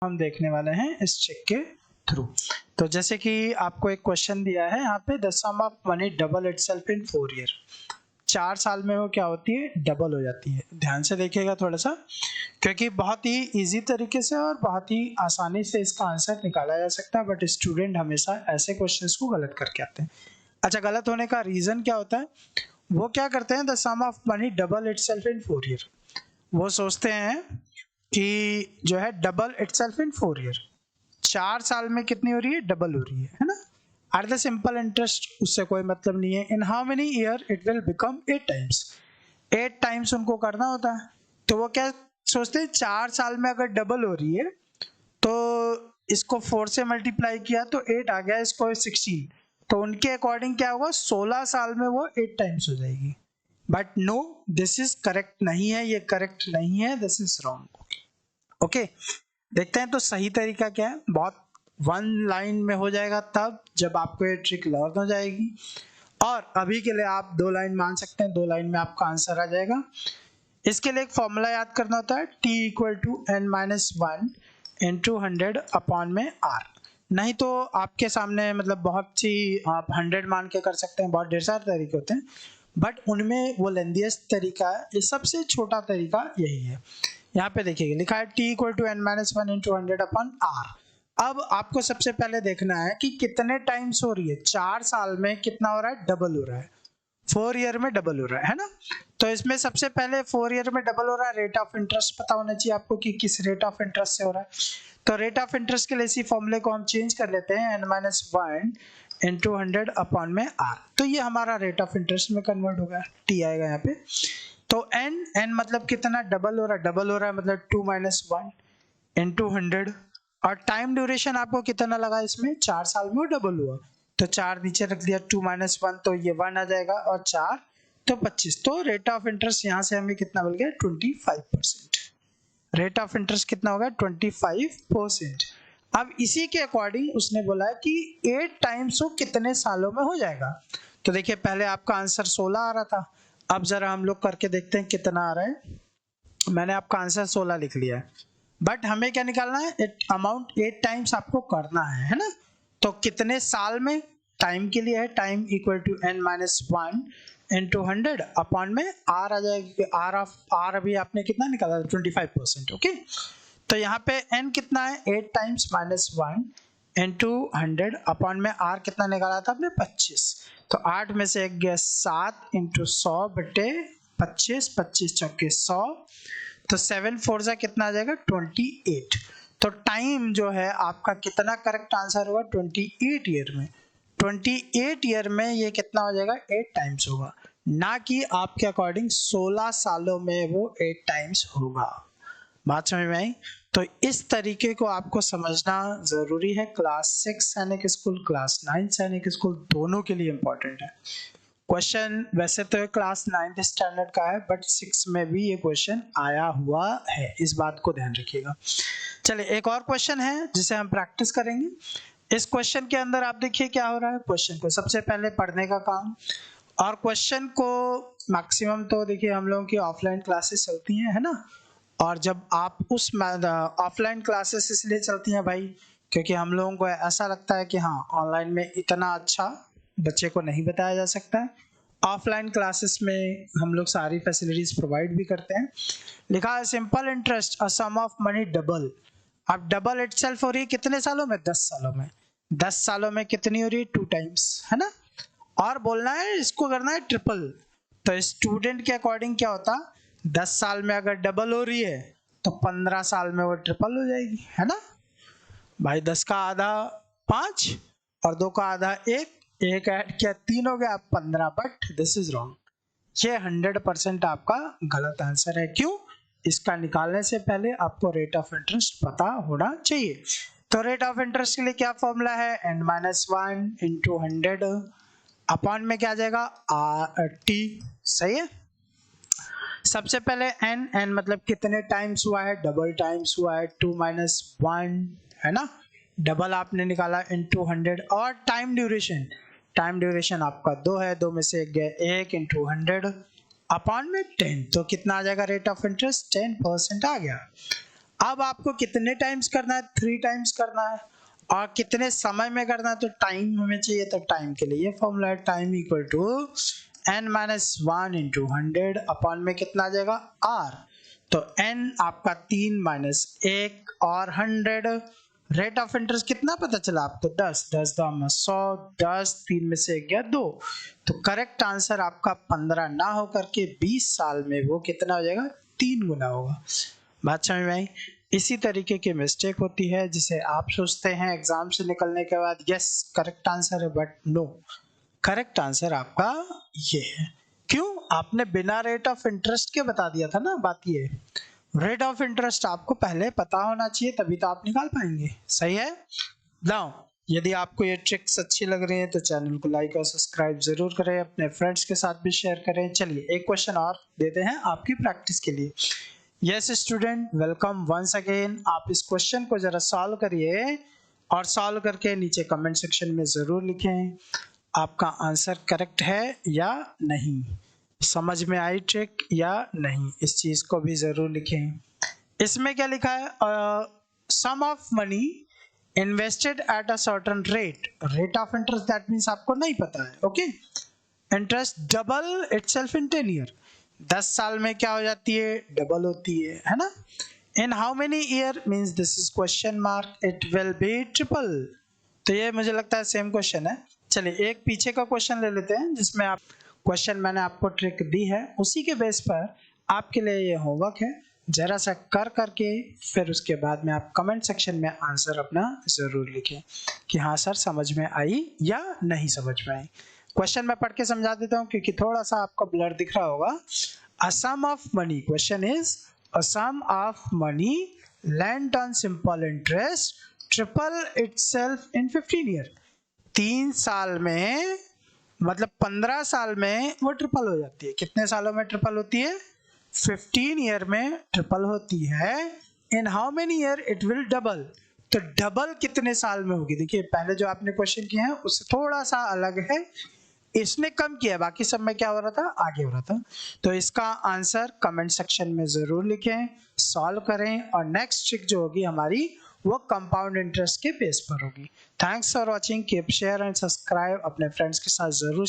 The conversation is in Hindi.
हम देखने वाले हैं इस चेक के थ्रू। तो जैसे कि आपको एक क्वेश्चन दिया है यहाँ पे, the sum of money double itself in 4 year. 4 साल में वो क्या होती है, डबल हो जाती है। ध्यान से देखिएगा थोड़ा सा, क्योंकि बहुत ही इजी तरीके से और बहुत ही आसानी से इसका आंसर निकाला जा सकता है, बट स्टूडेंट हमेशा ऐसे क्वेश्चंस को गलत करके आते हैं। अच्छा, गलत होने का रीजन क्या होता है? वो क्या करते हैं, the sum of money double itself in 4 year. वो सोचते हैं कि जो है डबल इटसेल्फ इन 4 ईयर, 4 साल में कितनी हो रही है, डबल हो रही है ना। एट द सिंपल इंटरेस्ट उससे कोई मतलब नहीं है। In how many year it will become 8 times, 8 times उनको करना होता है। तो वो क्या सोचते हैं, 4 साल में अगर डबल हो रही है तो इसको 4 से मल्टीप्लाई किया तो 8 आ गया, इसको 16, तो उनके अकॉर्डिंग क्या होगा, 16 साल में वो 8 टाइम्स हो जाएगी। But no, this is correct नहीं है, ये करेक्ट नहीं है, दिस इज रॉन्ग। ओके, देखते हैं तो सही तरीका क्या है। बहुत वन लाइन में हो जाएगा तब जब आपको ये ट्रिक लर्न हो जाएगी, और अभी के लिए आप 2 लाइन मान सकते हैं, 2 लाइन में आपका आंसर आ जाएगा। इसके लिए एक फॉर्मूला याद करना होता है, t equal to n minus 1 into 100 upon में r। नहीं तो आपके सामने मतलब बहुत सी आप 100 मान के कर सकते हैं, बहुत ढेर सारे तरीके होते हैं, बट उनमें वो लेंथीएस्ट तरीका है, ये सबसे छोटा तरीका यही है। यहाँ पे देखिएगा लिखा है t equal to n minus 1 into 100 upon r। अब आपको सबसे पहले देखना है कि कितने टाइम्स हो रही है, 4 साल में कितना हो रहा है, डबल हो रहा है, 4 ईयर में डबल हो रहा है ना। तो इसमें सबसे पहले 4 ईयर में डबल हो रहा है, रेट ऑफ इंटरेस्ट पता होना चाहिए आपको कि किस रेट ऑफ इंटरेस्ट से हो रहा है। तो रेट ऑफ इंटरेस्ट के लिए इसी फॉर्मूले को हम चेंज कर लेते हैं, n माइनस 1 इंटू 100 अपॉन में r। तो ये हमारा रेट ऑफ इंटरेस्ट में कन्वर्ट हो गया, t आएगा यहाँ पे। तो n मतलब कितना, डबल हो रहा है, डबल हो रहा है मतलब 2 माइनस 1 इंटू 100, और टाइम ड्यूरेशन आपको कितना लगा इसमें, 4 साल में वो डबल हुआ, तो 4 नीचे रख दिया, 2 माइनस 1 तो ये 1 आ जाएगा, और 4 तो 25। तो रेट ऑफ इंटरेस्ट यहाँ से हमें कितना मिल गया, 25%। रेट ऑफ इंटरेस्ट कितना होगा, 25%। अब इसी के अकॉर्डिंग उसने बोला है कि 8 टाइम्स वो कितने सालों में हो जाएगा। तो देखिए पहले आपका आंसर 16 आ रहा था, अब जरा हम लोग करके देखते हैं कितना आ रहा है। मैंने आपका आंसर 16 लिख लिया है, बट हमें क्या निकालना है, अमाउंट 8 टाइम्स आपको करना है ना। तो कितने साल में, टाइम के लिए है, time equal to n minus 1 into 100 upon में r आ जाएगी। r ऑफ r अभी आपने कितना निकाला, 25%। ओके, तो यहाँ पे n कितना है, 8 टाइम्स माइनस 1 इंटू 100 अपॉन में r कितना निकाला था आपने, 25। तो 8 में से एक गया 7 इंटू 100 बटे 25, 25 चौके 100, तो 7 4 जा कितना आ जाएगा, 28। तो टाइम जो है आपका कितना करेक्ट आंसर होगा, 28 ईयर में। 28 ईयर में ये कितना हो जाएगा, 8 टाइम्स होगा, ना कि आपके अकॉर्डिंग 16 सालों में वो 8 टाइम्स होगा। बात समझ में आई? तो इस तरीके को आपको समझना जरूरी है। क्लास 6 सैनिक स्कूल, क्लास 9 सैनिक स्कूल, दोनों के लिए इंपॉर्टेंट है। क्वेश्चन वैसे तो क्लास 9th स्टैंडर्ड का है, बट 6 में भी ये क्वेश्चन आया हुआ है, इस बात को ध्यान रखिएगा। चलिए एक और क्वेश्चन है जिसे हम प्रैक्टिस करेंगे। इस क्वेश्चन के अंदर आप देखिए क्या हो रहा है, क्वेश्चन को सबसे पहले पढ़ने का काम, और क्वेश्चन को मैक्सिमम तो देखिए हम लोगों की ऑफलाइन क्लासेस चलती हैं, है ना। और जब आप उस ऑफलाइन क्लासेस इसलिए चलती हैं भाई, क्योंकि हम लोगों को ऐसा लगता है कि हाँ ऑनलाइन में इतना अच्छा बच्चे को नहीं बताया जा सकता है। ऑफलाइन क्लासेस में हम लोग सारी फैसिलिटीज प्रोवाइड भी करते हैं। लिखा है simple interest a sum of money double. अब डबल इटसेल्फ हो रही है कितने सालों में, 10 सालों में। 10 सालों में कितनी हो रही है, 2 टाइम्स, है ना। और बोलना है इसको करना है ट्रिपल। तो स्टूडेंट के अकॉर्डिंग क्या होता, 10 साल में अगर डबल हो रही है तो 15 साल में वो ट्रिपल हो जाएगी, है ना भाई। 10 का आधा 5 और 2 का आधा 1, एक ऐड किया 3 हो गया 15। बट दिस इज रॉन्ग, ये 100% आपका गलत आंसर है। क्यों? इसका निकालने से पहले आपको रेट ऑफ इंटरेस्ट पता होना चाहिए। तो रेट ऑफ इंटरेस्ट के लिए क्या फॉर्मूला है, n माइनस 1 इंटू 100 अपॉन में क्या आ जाएगा, t। सही है। सबसे पहले n मतलब कितने टाइम्स हुआ है, डबल टाइम्स हुआ है, 2 माइनस 1, है ना। डबल आपने निकाला इंटू 100, और टाइम ड्यूरेशन, टाइम ड्यूरेशन आपका 2 है, 2 में से 1 गया 1 इंटू 100 अपॉन में 10। तो कितना आ जाएगा रेट ऑफ इंटरेस्ट, 10% आ गया। अब आपको कितने टाइम्स करना है, 3 टाइम्स करना है, और कितने समय में करना है, तो टाइम हमें चाहिए, तो टाइम के लिए ये फॉर्मूला है, time equal to n-1 into 100 upon में कितना आ जाएगा r, तो n आपका 3 माइनस 1 और 100। रेट ऑफ इंटरेस्ट कितना पता चला आपको, 10, 10 दो 100, 10 3 में से 1 गया 2, तो करेक्ट आंसर आपका 15 ना हो करके 20 साल में वो कितना हो जाएगा, 3 गुना होगा। बात समझ में आई। इसी तरीके की मिस्टेक होती है जिसे आप सोचते हैं एग्जाम से निकलने के बाद यस करेक्ट आंसर है, बट नो, करेक्ट आंसर आपका ये है। क्यों, आपने बिना रेट ऑफ इंटरेस्ट के बता दिया था ना। बात ये, रेट ऑफ इंटरेस्ट आपको पहले पता होना चाहिए, तभी तो आप निकाल पाएंगे। सही है। नाउ यदि आपको ये ट्रिक्स अच्छी लग रही है तो चैनल को लाइक और सब्सक्राइब जरूर करें, अपने फ्रेंड्स के साथ भी शेयर करें। चलिए एक क्वेश्चन और देते हैं आपकी प्रैक्टिस के लिए। Yes student, welcome once again. आप इस क्वेश्चन को जरा सॉल्व करिए और सॉल्व करके नीचे कमेंट सेक्शन में जरूर लिखें आपका आंसर करेक्ट है या नहीं, समझ में आई ट्रिक या नहीं, इस चीज को भी जरूर लिखें। इसमें क्या लिखा है, sum of money invested at a certain rate, rate of interest that means आपको नहीं पता है। Okay, interest double itself in 10 year, 10 साल में क्या हो जाती है, डबल होती है ना। In how many year means this is question mark, it will be triple. तो ये मुझे लगता है सेम क्वेश्चन है। चलिए एक पीछे का क्वेश्चन ले लेते हैं जिसमें आप क्वेश्चन मैंने आपको ट्रिक दी है, उसी के बेस पर आपके लिए ये होमवर्क है, जरा सा कर करके फिर उसके बाद में आप कमेंट सेक्शन में आंसर अपना जरूर लिखें कि हाँ सर समझ में आई या नहीं समझ में आई। क्वेश्चन मैं पढ़ के समझा देता हूँ क्योंकि थोड़ा सा आपको ब्लर दिख रहा होगा। A sum of money, question is a sum of money lent on simple interest triple itself in 15 year, 3 साल में मतलब 15 साल में वो ट्रिपल हो जाती है। कितने सालों में ट्रिपल होती है, 15 ईयर में ट्रिपल होती है। In how many year it will double, तो डबल कितने साल में होगी। देखिए पहले जो आपने क्वेश्चन किए हैं उससे थोड़ा सा अलग है, इसने कम किया, बाकी सब में क्या हो रहा था, आगे हो रहा था। तो इसका आंसर कमेंट सेक्शन में जरूर लिखें, सॉल्व करें, और नेक्स्ट ट्रिक जो होगी हमारी वो कंपाउंड इंटरेस्ट के बेस पर होगी। Thanks for watching, keep share and subscribe, अपने फ्रेंड्स के साथ जरूर